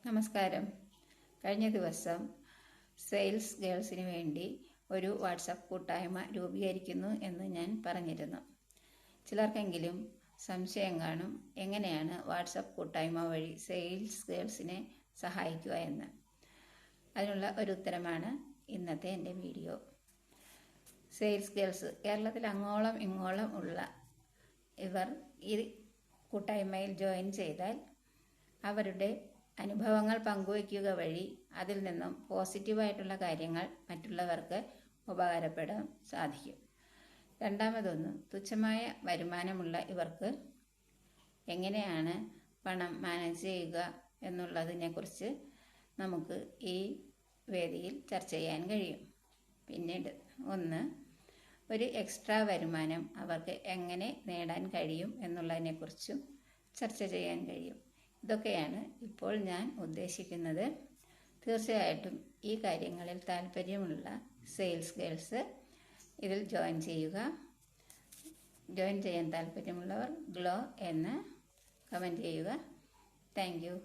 നമസ്കാരം. കഴിഞ്ഞ ദിവസം സെയിൽസ് ഗേൾസിന് വേണ്ടി ഒരു വാട്സപ്പ് കൂട്ടായ്മ രൂപീകരിക്കുന്നു എന്ന് ഞാൻ പറഞ്ഞിരുന്നു. ചിലർക്കെങ്കിലും സംശയം കാണും, എങ്ങനെയാണ് വാട്സപ്പ് കൂട്ടായ്മ വഴി സെയിൽസ് ഗേൾസിനെ സഹായിക്കുക എന്ന്. അതിനുള്ള ഒരു ഉത്തരമാണ് ഇന്നത്തെ എൻ്റെ വീഡിയോ. സെയിൽസ് ഗേൾസ് കേരളത്തിൽ അങ്ങോളം ഇങ്ങോളം ഉള്ള ഇവർ ഈ കൂട്ടായ്മയിൽ ജോയിൻ ചെയ്താൽ അവരുടെ അനുഭവങ്ങൾ പങ്കുവയ്ക്കുക വഴി അതിൽ നിന്നും പോസിറ്റീവായിട്ടുള്ള കാര്യങ്ങൾ മറ്റുള്ളവർക്ക് ഉപകാരപ്പെടാൻ സാധിക്കും. രണ്ടാമതൊന്ന്, തുച്ഛമായ വരുമാനമുള്ള ഇവർക്ക് എങ്ങനെയാണ് പണം മാനേജ് ചെയ്യുക എന്നുള്ളതിനെക്കുറിച്ച് നമുക്ക് ഈ വേദിയിൽ ചർച്ച ചെയ്യാൻ കഴിയും. പിന്നീട് ഒരു എക്സ്ട്രാ വരുമാനം അവർക്ക് എങ്ങനെ നേടാൻ കഴിയും എന്നുള്ളതിനെക്കുറിച്ചും ചർച്ച ചെയ്യാൻ കഴിയും. ഇതൊക്കെയാണ് ഇപ്പോൾ ഞാൻ ഉദ്ദേശിക്കുന്നത്. തീർച്ചയായിട്ടും ഈ കാര്യങ്ങളിൽ താല്പര്യമുള്ള സെയിൽസ് ഗേൾസ് ഇതിൽ ജോയിൻ ചെയ്യുക. ജോയിൻ ചെയ്യാൻ താല്പര്യമുള്ളവർ ഗ്ലോ എന്ന് കമൻറ്റ് ചെയ്യുക. Thank you.